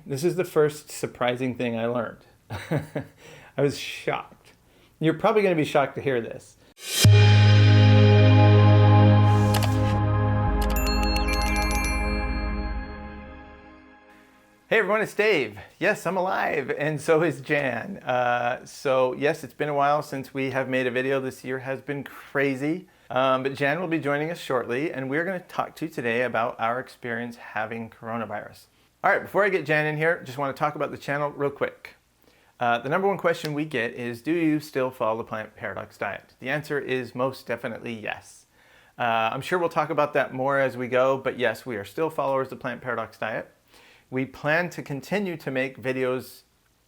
This is the first surprising thing I learned. I was shocked. You're probably going to be shocked to hear this. Hey everyone, it's Dave. Yes, I'm alive, and so is Jan. So yes, it's been a while since we have made a video. This year has been crazy, but Jan will be joining us shortly, and we're going to talk to you today about our experience having coronavirus. All right, before I get Jan in here, just want to talk about the channel real quick. The number one question we get is, do you still follow the plant paradox diet? The answer is most definitely yes. I'm sure we'll talk about that more as we go, but yes, we are still followers of the plant paradox diet. We plan to continue to make videos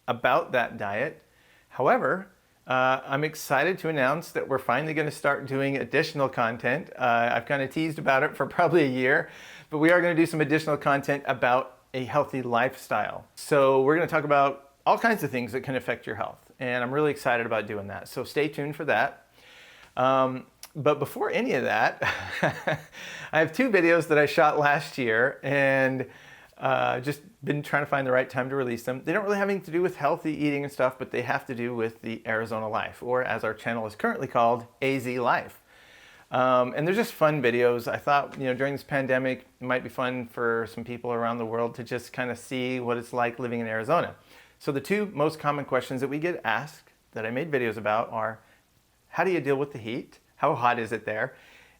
about that diet. However, I'm excited to announce that we're finally going to start doing additional content. I've kind of teased about it for probably a year, but we are going to do some additional content about a healthy lifestyle. So we're going to talk about all kinds of things that can affect your health, and I'm really excited about doing that. So stay tuned for that. But before any of that, I have two videos that I shot last year, and just been trying to find the right time to release them. They don't really have anything to do with healthy eating and stuff, but they have to do with the Arizona life, or as our channel is currently called, AZ Life. And they're just fun videos. I thought, during this pandemic, it might be fun for some people around the world to just kind of see what it's like living in Arizona. So the two most common questions that we get asked that I made videos about are, how do you deal with the heat? How hot is it there?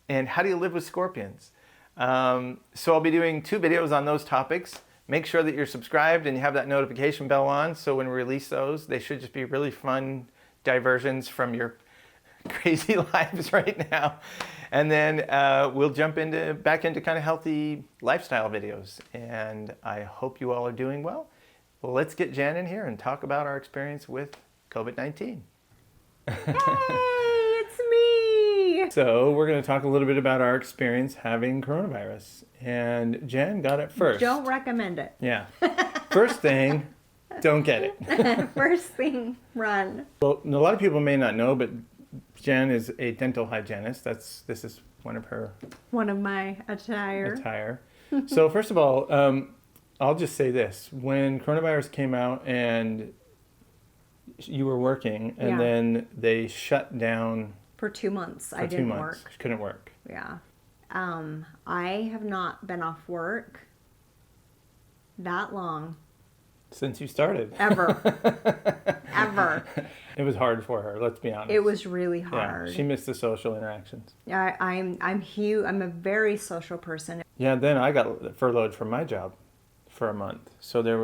And how do you live with scorpions? So I'll be doing two videos on those topics. Make sure that you're subscribed and you have that notification bell on, so when we release those, they should just be really fun diversions from your crazy lives right now. And then we'll jump back into kind of healthy lifestyle videos. And I hope you all are doing well. Well, let's get Jan in here and talk about our experience with COVID-19. Hey, it's me! So we're going to talk a little bit about our experience having coronavirus. And Jan got it first. Don't recommend it. Yeah. First thing, don't get it. First thing, run. Well, a lot of people may not know, but Jan is a dental hygienist. This is one of my attire. So first of all, I'll just say this. When coronavirus came out and you were working, and then they shut down for 2 months. I 2 didn't months. work. Couldn't work. Yeah. I have not been off work that long. Since you started. Ever. Ever. It was hard for her, let's be honest. It was really hard. Yeah, she missed the social interactions. I'm huge. I'm a very social person. Yeah, then I got furloughed from my job for a month. So that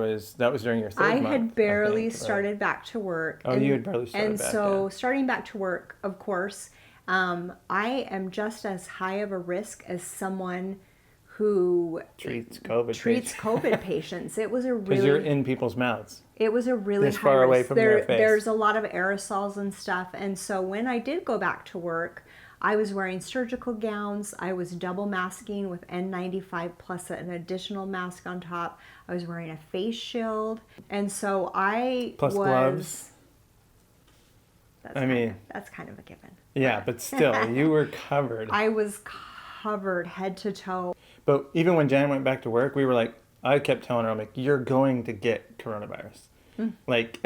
was during your third month. I had barely started back to work. Oh, you had barely started back. And so starting back to work, of course, I am just as high of a risk as someone who treats COVID patients. It was a really... Because you're in people's mouths. It was a really high far away risk. from their face. There's a lot of aerosols and stuff. And so when I did go back to work, I was wearing surgical gowns. I was double masking with N95 plus an additional mask on top. I was wearing a face shield. And so plus gloves. That's kind of a given. Yeah, but still, you were covered. I was covered head to toe. But even when Jan went back to work, we were like, I kept telling her, I'm like, you're going to get coronavirus. Like,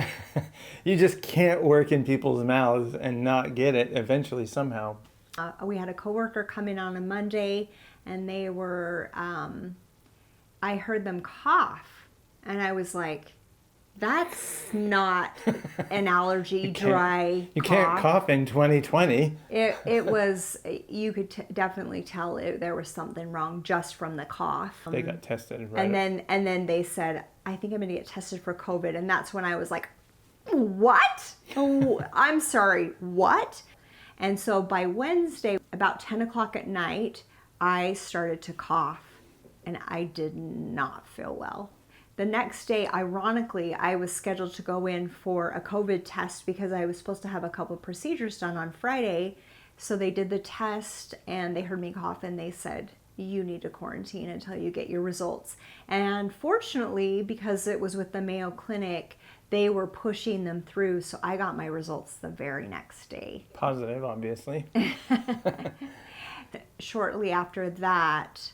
you just can't work in people's mouths and not get it eventually somehow. We had a coworker come in on a Monday, and they were, I heard them cough, and I was like, that's not an allergy, dry You can't cough in 2020. It was, you could definitely tell there was something wrong just from the cough. They got tested, right? And then they said, I think I'm going to get tested for COVID. And that's when I was like, what? Oh, I'm sorry, what? And so by Wednesday, about 10 o'clock at night, I started to cough, and I did not feel well. The next day, ironically, I was scheduled to go in for a COVID test because I was supposed to have a couple of procedures done on Friday. So they did the test, and they heard me cough, and they said, you need to quarantine until you get your results. And fortunately, because it was with the Mayo Clinic, they were pushing them through, so I got my results the very next day. Positive, obviously. Shortly after that,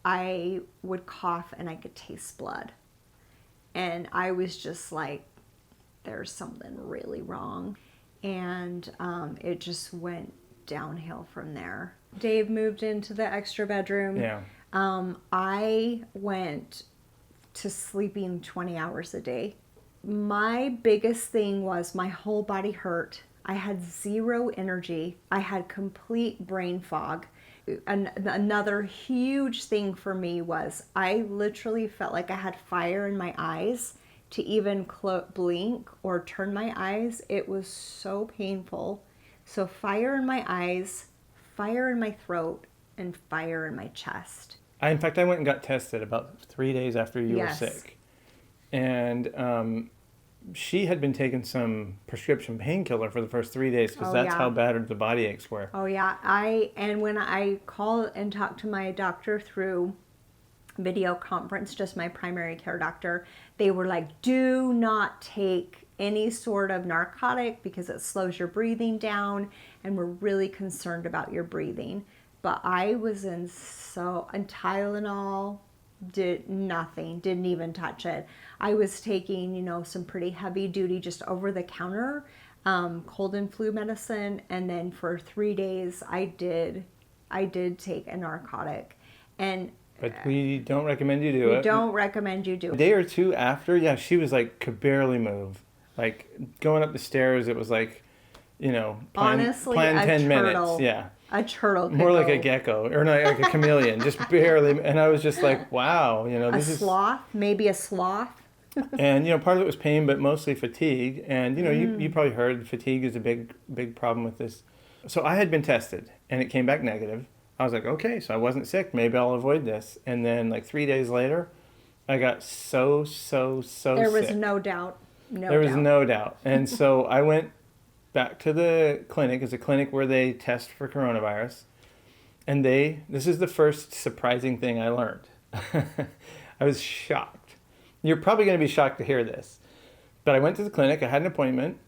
I would cough and I could taste blood. And I was just like, there's something really wrong. And it just went downhill from there. Dave moved into the extra bedroom. Yeah. I went to sleeping 20 hours a day. My biggest thing was my whole body hurt. I had zero energy. I had complete brain fog. Another huge thing for me was I literally felt like I had fire in my eyes to even blink or turn my eyes. It was so painful. So fire in my eyes, fire in my throat, and fire in my chest. In fact, I went and got tested about 3 days after you Yes. were sick. And she had been taking some prescription painkiller for the first 3 days because that's how bad the body aches were. Oh yeah, and when I called and talked to my doctor through video conference, just my primary care doctor, they were like, do not take any sort of narcotic because it slows your breathing down, and we're really concerned about your breathing. But I was in Tylenol, did nothing, didn't even touch it. I was taking, some pretty heavy duty, just over the counter, cold and flu medicine. And then for 3 days, I did take a narcotic. But we don't recommend you do it. We don't recommend you do A it. day or two after, she was like, could barely move. Like going up the stairs, it was like, Honestly, plan a 10 turtle. minutes. Yeah. A turtle could More like go. a gecko, or not like a chameleon, just barely. And I was just like, wow, this is. Sloth, maybe a sloth. And part of it was pain, but mostly fatigue. And you probably heard fatigue is a big problem with this. So I had been tested, and it came back negative. I was like, okay, so I wasn't sick. Maybe I'll avoid this. And then like 3 days later, I got so There was sick. no doubt. There was no doubt. And so I went back to the clinic. It's a clinic where they test for coronavirus. And this is the first surprising thing I learned. I was shocked. You're probably going to be shocked to hear this. But I went to the clinic. I had an appointment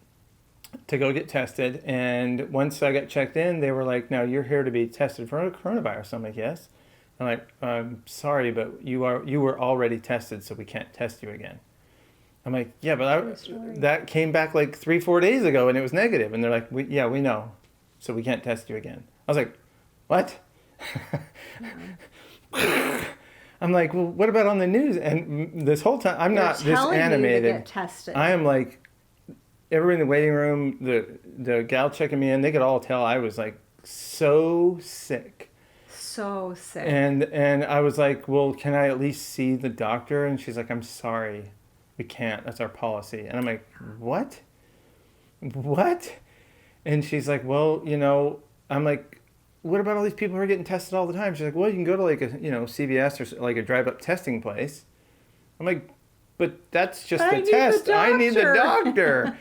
to go get tested. And once I got checked in, they were like, now you're here to be tested for coronavirus. I'm like, yes. I'm like, I'm sorry, but you were already tested, so we can't test you again. I'm like, yeah, but that came back like 3-4 days ago and it was negative. And they're like, we know. So we can't test you again. I was like, what? I'm like, well, what about on the news? And this whole time, I'm not this animated. You to get tested. I am like, everybody in the waiting room, the gal checking me in, they could all tell I was like so sick. So sick. And I was like, well, can I at least see the doctor? And she's like, I'm sorry. We can't. That's our policy. And I'm like, what? And she's like, well, I'm like, what about all these people who are getting tested all the time? She's like, well, you can go to like a, CVS or like a drive-up testing place. I'm like, but that's just a test. I need the doctor.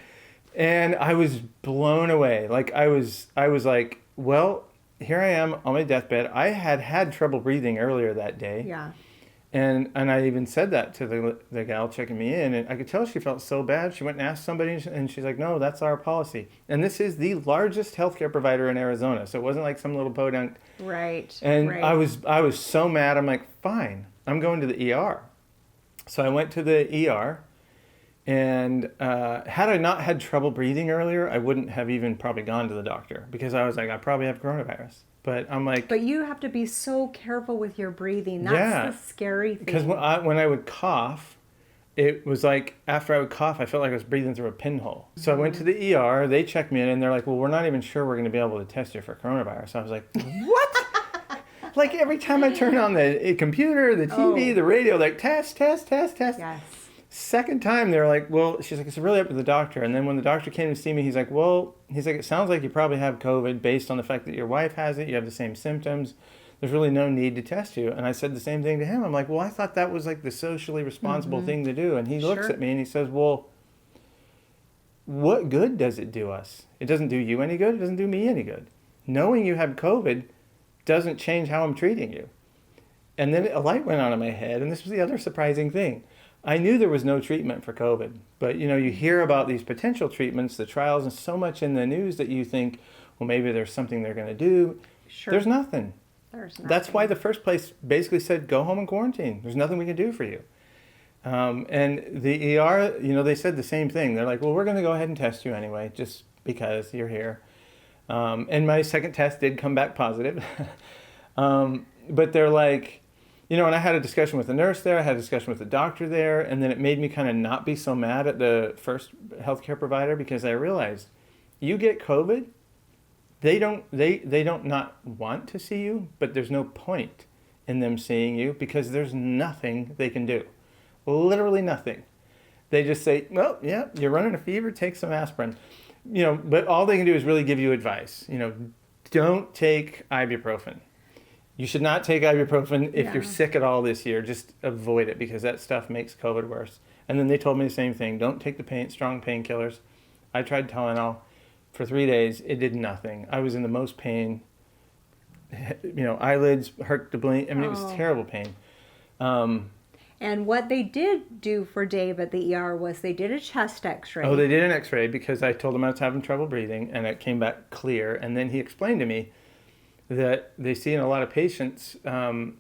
And I was blown away. Like I was like, well, here I am on my deathbed. I had trouble breathing earlier that day. Yeah. And I even said that to the gal checking me in, and I could tell she felt so bad. She went and asked somebody, and she's like, no, that's our policy. And this is the largest healthcare provider in Arizona, so it wasn't like some little podunk. Right. And right. I was so mad. I'm like, fine, I'm going to the ER. So I went to the ER, and had I not had trouble breathing earlier, I wouldn't have even probably gone to the doctor, because I was like, I probably have coronavirus. But I'm like... But you have to be so careful with your breathing. That's the scary thing. Because when I would cough, it was like, after I would cough, I felt like I was breathing through a pinhole. So I went to the ER, they checked me in, and they're like, well, we're not even sure we're going to be able to test you for coronavirus. I was like, what? Like every time I turn on the computer, the TV, the radio, like test. Yes. Second time, they're like, well, she's like, it's really up to the doctor. And then when the doctor came to see me, he's like, it sounds like you probably have COVID based on the fact that your wife has it. You have the same symptoms. There's really no need to test you. And I said the same thing to him. I'm like, well, I thought that was like the socially responsible thing to do. And he looks at me and he says, well, what good does it do us? It doesn't do you any good. It doesn't do me any good. Knowing you have COVID doesn't change how I'm treating you. And then a light went on in my head. And this was the other surprising thing. I knew there was no treatment for COVID, but you hear about these potential treatments, the trials, and so much in the news that you think, well, maybe there's something they're going to do. Sure. There's nothing. There's nothing. That's why the first place basically said, go home and quarantine. There's nothing we can do for you. And the ER, they said the same thing. They're like, well, we're going to go ahead and test you anyway, just because you're here. And my second test did come back positive. But they're like, and I had a discussion with the nurse there, I had a discussion with the doctor there, and then it made me kind of not be so mad at the first healthcare provider, because I realized you get COVID, they don't not want to see you, but there's no point in them seeing you because there's nothing they can do. Literally nothing. They just say, well, yeah, you're running a fever, take some aspirin. But all they can do is really give you advice. Don't take ibuprofen. You should not take ibuprofen if you're sick at all this year. Just avoid it, because that stuff makes COVID worse. And then they told me the same thing. Don't take the strong painkillers. I tried Tylenol for 3 days. It did nothing. I was in the most pain. Eyelids hurt to blink. I mean, it was terrible pain. And what they did do for Dave at the ER was they did a chest x-ray. Oh, they did an x-ray because I told him I was having trouble breathing, and it came back clear. And then he explained to me that they see in a lot of patients, because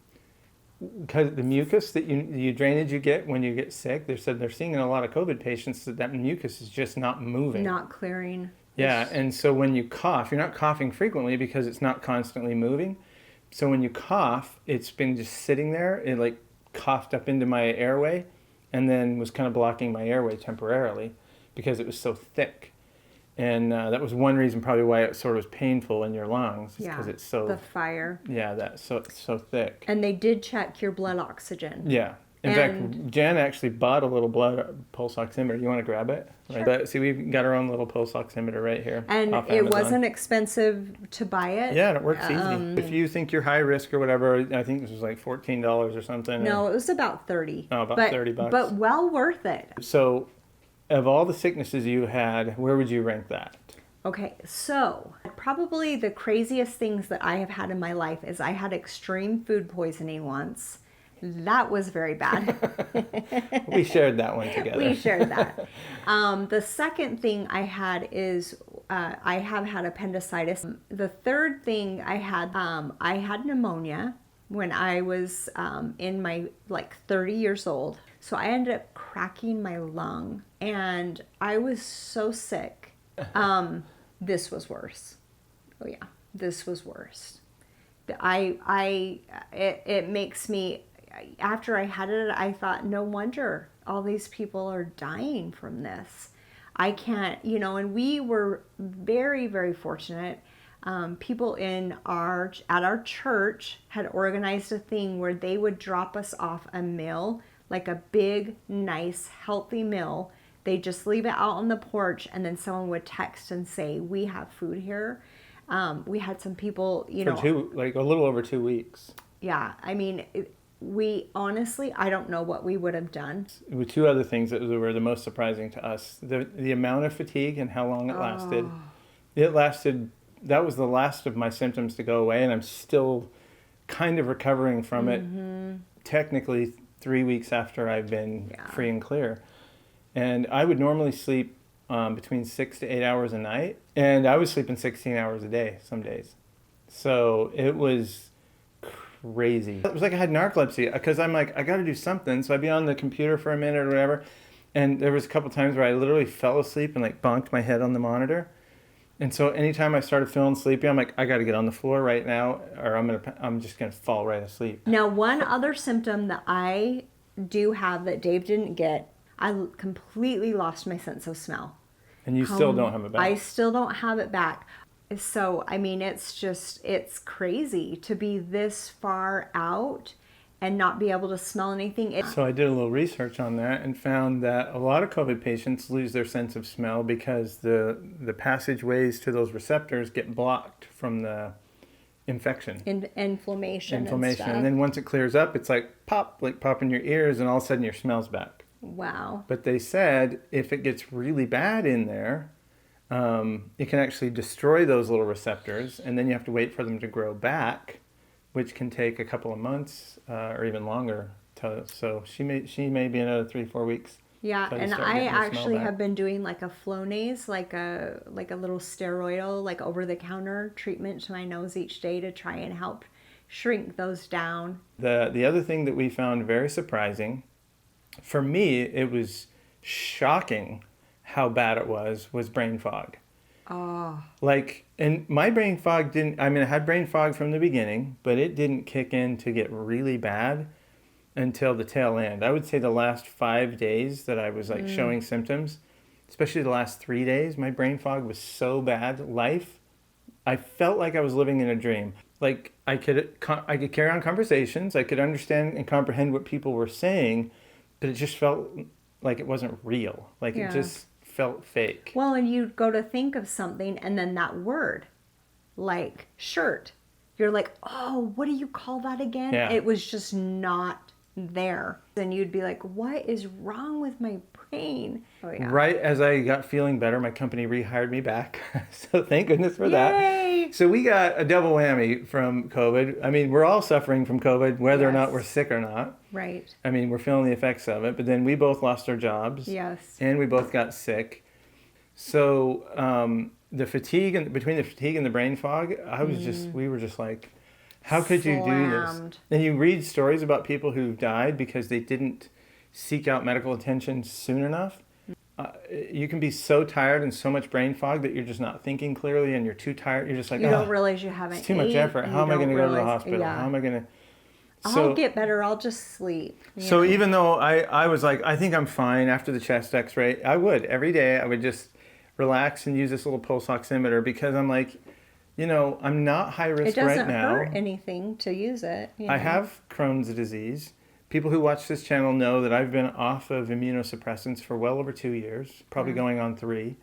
the mucus you drainage you get when you get sick, they said they're seeing in a lot of COVID patients that mucus is just not moving. Not clearing. Yeah, and so when you cough, you're not coughing frequently because it's not constantly moving. So when you cough, it's been just sitting there. It like coughed up into my airway and then was kind of blocking my airway temporarily because it was so thick. And that was one reason probably why it sort of was painful in your lungs, because it's so... the fire. Yeah, that's so thick. And they did check your blood oxygen. Yeah. In fact, Jan actually bought a little blood pulse oximeter. You want to grab it? Sure. But see, we've got our own little pulse oximeter right here. And off it Amazon. Wasn't expensive to buy it. Yeah, and it works easy. If you think you're high risk or whatever, I think this was like $14 or something. No, it was about 30. Oh, about $30. But well worth it. So, of all the sicknesses you had, where would you rank that? Okay, so probably the craziest things that I have had in my life is I had extreme food poisoning once. That was very bad. We shared that one together. We shared that. The second thing I had is I have had appendicitis. The third thing I had pneumonia when I was in my 30 years old. So I ended up cracking my lung, and I was so sick. This was worse. Oh yeah, this was worse. It makes me, after I had it, I thought, no wonder all these people are dying from this. I can't, and we were very, very fortunate. People at our church had organized a thing where they would drop us off a meal, like a big, nice, healthy meal. They just leave it out on the porch, and then someone would text and say, we have food here. We had some people, For a little over 2 weeks. Yeah, I mean, we honestly, I don't know what we would have done. With two other things that were the most surprising to us. The amount of fatigue and how long it lasted. It lasted, that was the last of my symptoms to go away, and I'm still kind of recovering from it, technically 3 weeks after I've been free and clear. And I would normally sleep between 6 to 8 hours a night, and I was sleeping 16 hours a day some days. So it was crazy. It was like I had narcolepsy, because I'm like, I got to do something. So I'd be on the computer for a minute or whatever, and there was a couple times where I literally fell asleep and bonked my head on the monitor. And so anytime I started feeling sleepy, I'm like, I got to get on the floor right now, or I'm just gonna fall right asleep. Now, one other symptom that I do have that Dave didn't get, I completely lost my sense of smell. And you still don't have it back. I still don't have it back. So, I mean, it's crazy to be this far out and not be able to smell anything. So I did a little research on that and found that a lot of COVID patients lose their sense of smell because the passageways to those receptors get blocked from the infection. Inflammation And then once it clears up, it's like pop in your ears, and all of a sudden your smell's back. Wow. But they said if it gets really bad in there, it can actually destroy those little receptors, and then you have to wait for them to grow back, which can take a couple of months or even longer. So she may be another 3-4 weeks. Yeah, and I actually have been doing like a Flonase, like a little steroidal, like over-the-counter treatment to my nose each day to try and help shrink those down. The other thing that we found very surprising For me, it was shocking how bad it was brain fog. Oh. Like, and my brain fog didn't, I mean, I had brain fog from the beginning, but it didn't kick in to get really bad until the tail end. I would say the last 5 days that I was like showing symptoms, especially the last 3 days, my brain fog was so bad. I felt like I was living in a dream. Like I could carry on conversations, I could understand and comprehend what people were saying, but it just felt like it wasn't real. Like it just felt fake. Well, and you go to think of something and then that word, like shirt, you're like, oh, what do you call that again? Yeah. It was just not there. Then you'd be like, what is wrong with my brain? Oh, yeah. Right as I got feeling better, my company rehired me back. So thank goodness for that. Yay! So we got a double whammy from COVID. I mean, we're all suffering from COVID, whether or not we're sick or not. Right. I mean, we're feeling the effects of it, but then we both lost our jobs. Yes. And we both got sick. So the fatigue, and between the fatigue and the brain fog, we were just like, how could you do this? Slammed. And you read stories about people who died because they didn't seek out medical attention soon enough. You can be so tired and so much brain fog that you're just not thinking clearly and you're too tired. You're just like, You don't realize you haven't it's too much ate, effort. and How am I you going to don't go to the realize- hospital? yeah. How am I going to... I'll get better. I'll just sleep. So even though I was like, I think I'm fine after the chest x-ray, I would. Every day I would just relax and use this little pulse oximeter because I'm like, I'm not high risk It doesn't right now. hurt anything to use it. I have Crohn's disease. People who watch this channel know that I've been off of immunosuppressants for well over 2 years, probably going on 3.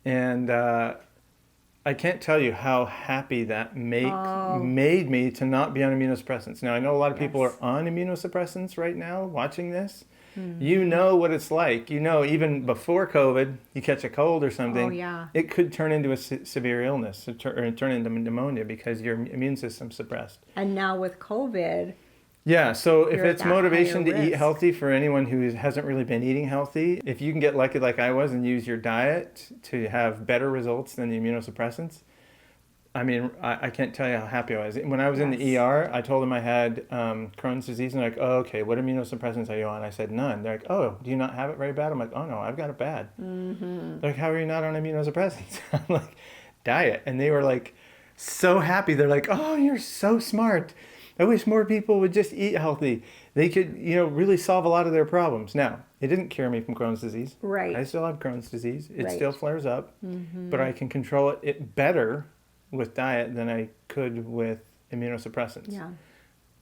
And I can't tell you how happy that made me to not be on immunosuppressants. Now, I know a lot of people are on immunosuppressants right now watching this. You know what it's like. Even before COVID, you catch a cold or something, it could turn into a severe illness or turn into pneumonia because your immune system's suppressed. And now with COVID... Yeah, so if You're it's at that motivation to higher eat risk. healthy for anyone who hasn't really been eating healthy, if you can get lucky like I was and use your diet to have better results than the immunosuppressants, I mean, I can't tell you how happy I was. When I was in the ER, I told them I had Crohn's disease, and they're like, oh, okay, what immunosuppressants are you on? I said, none. They're like, oh, do you not have it very bad? I'm like, oh, no, I've got it bad. They're like, how are you not on immunosuppressants? I'm like, diet. And they were like, so happy. They're like, oh, you're so smart. I wish more people would just eat healthy. They could, really solve a lot of their problems. Now, it didn't cure me from Crohn's disease. Right. I still have Crohn's disease. It Right. still flares up, but I can control it better with diet than I could with immunosuppressants. Yeah.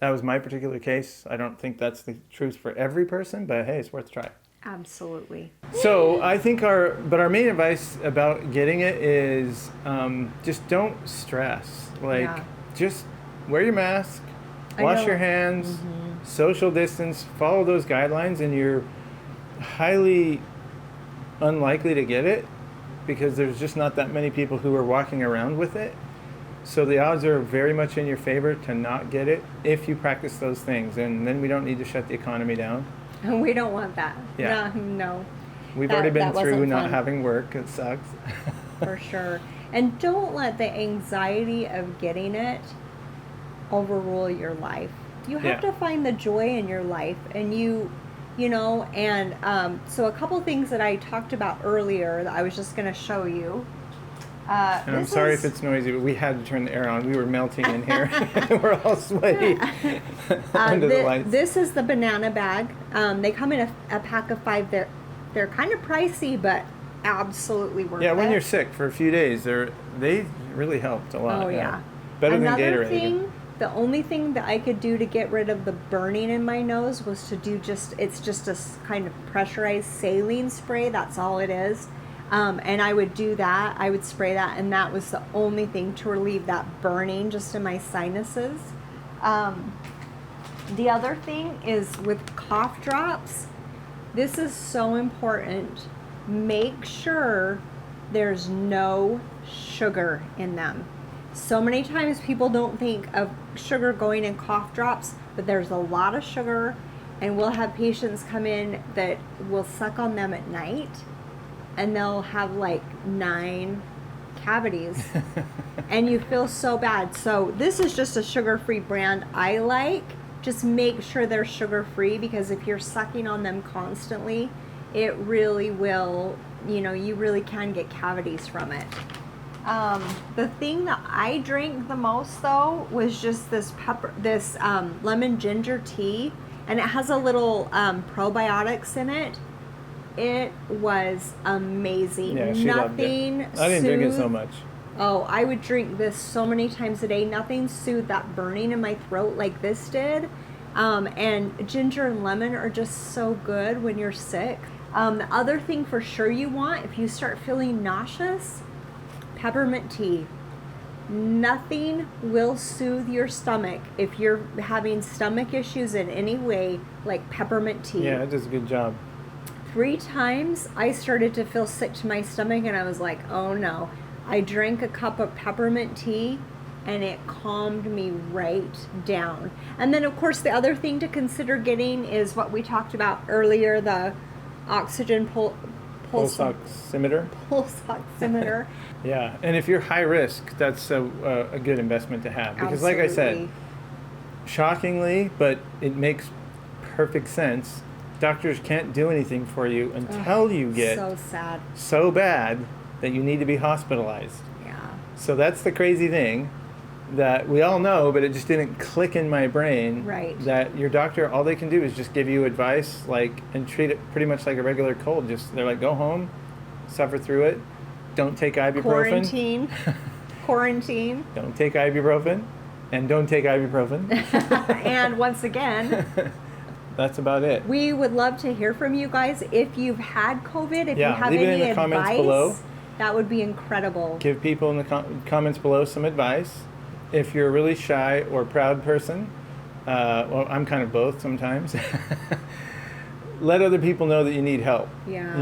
That was my particular case. I don't think that's the truth for every person, but hey, it's worth a try. Absolutely. So I think our main advice about getting it is just don't stress. Just wear your mask, wash your hands, social distance, follow those guidelines, and you're highly unlikely to get it because there's just not that many people who are walking around with it. So the odds are very much in your favor to not get it if you practice those things, and then we don't need to shut the economy down. And we don't want that. Yeah. No. We've That- already been that wasn't through not fun. having work. It sucks. For sure. And don't let the anxiety of getting it overrule your life. You have to find the joy in your life, and so a couple things that I talked about earlier that I was just going to show you. And I'm sorry if it's noisy, but we had to turn the air on. We were melting in here. We're all sweaty under the lights. This is the banana bag. They come in a pack of 5. They're kind of pricey, but absolutely worth it. Yeah, when you're sick for a few days, they really helped a lot. Oh, yeah. Better Another than Gatorade. thing, the only thing that I could do to get rid of the burning in my nose was to do it's just a kind of pressurized saline spray. That's all it is. And I would do that. I would spray that, and that was the only thing to relieve that burning just in my sinuses. The other thing is with cough drops. This is so important. Make sure there's no sugar in them. So many times people don't think of sugar going in cough drops, but there's a lot of sugar, and we'll have patients come in that will suck on them at night, and they'll have like 9 cavities, and you feel so bad. So this is just a sugar-free brand I like. just make sure they're sugar-free, because if you're sucking on them constantly, it really will, you really can get cavities from it. The thing that I drank the most though was just this lemon ginger tea, and it has a little probiotics in it. It was amazing. Yeah, she loved it. I didn't drink it so much. Oh, I would drink this so many times a day. Nothing soothed that burning in my throat like this did. And ginger and lemon are just so good when you're sick. The other thing for sure you want, if you start feeling nauseous, peppermint tea. Nothing will soothe your stomach if you're having stomach issues in any way like peppermint tea. Yeah, it does a good job. 3 times I started to feel sick to my stomach, and I was like, oh no. I drank a cup of peppermint tea and it calmed me right down. And then of course the other thing to consider getting is what we talked about earlier, the oxygen pulse oximeter. Pulse oximeter. Yeah, and if you're high risk, that's a good investment to have. Because Absolutely. Like I said, shockingly, but it makes perfect sense, doctors can't do anything for you until you get so sad, so bad that you need to be hospitalized. Yeah. So that's the crazy thing that we all know, but it just didn't click in my brain. Right. That your doctor, all they can do is just give you advice, and treat it pretty much like a regular cold. They're like, go home, suffer through it, don't take ibuprofen. Quarantine. Don't take ibuprofen, and don't take ibuprofen. And once again, that's about it. we would love to hear from you guys if you've had COVID. If you have leave it any in the comments advice, below. that would be incredible. Give people in the comments below some advice. If you're a really shy or proud person, well, I'm kind of both sometimes. Let other people know that you need help. Yeah.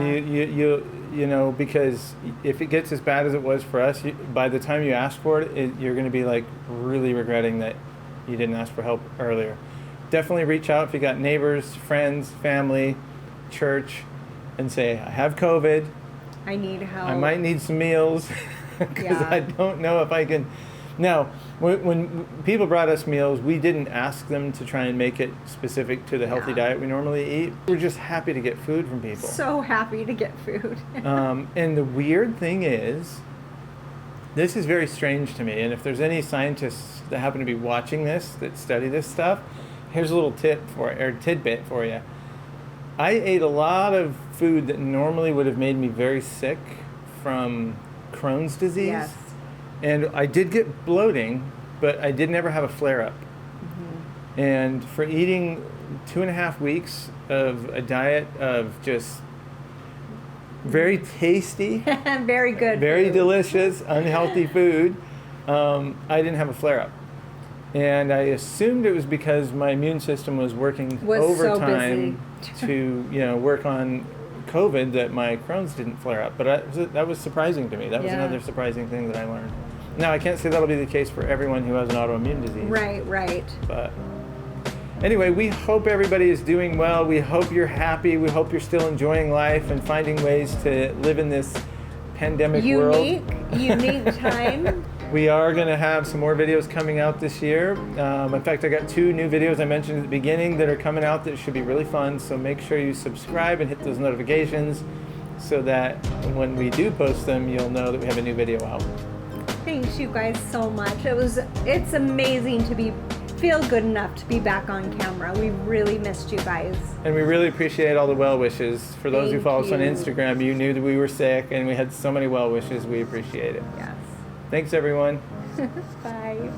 Because if it gets as bad as it was for us, by the time you ask for it, you're going to be like really regretting that you didn't ask for help earlier. Definitely reach out if you got neighbors, friends, family, church, and say, I have COVID. I need help. I might need some meals because I don't know if I can. Now, when people brought us meals, we didn't ask them to try and make it specific to the healthy diet we normally eat. We're just happy to get food from people. So happy to get food. And the weird thing is, this is very strange to me. And if there's any scientists that happen to be watching this, that study this stuff, here's a little tidbit for you. I ate a lot of food that normally would have made me very sick from Crohn's disease. Yes. And I did get bloating, but I did never have a flare-up. Mm-hmm. And for eating 2.5 weeks of a diet of just very tasty, very good, very food. Delicious, unhealthy food, I didn't have a flare-up. And I assumed it was because my immune system was working overtime to work on COVID, that my Crohn's didn't flare up. But that was surprising to me. That was another surprising thing that I learned. Now, I can't say that'll be the case for everyone who has an autoimmune disease. Right. But anyway, we hope everybody is doing well. We hope you're happy. We hope you're still enjoying life and finding ways to live in this pandemic world. Unique time. We are going to have some more videos coming out this year. In fact, I got 2 new videos I mentioned at the beginning that are coming out that should be really fun. So make sure you subscribe and hit those notifications so that when we do post them, you'll know that we have a new video out. Thanks you guys so much. It's amazing to feel good enough to be back on camera. We really missed you guys. And we really appreciate all the well wishes. For those who follow us on Instagram, you knew that we were sick and we had so many well wishes. We appreciate it. Yes. Thanks, everyone. Bye.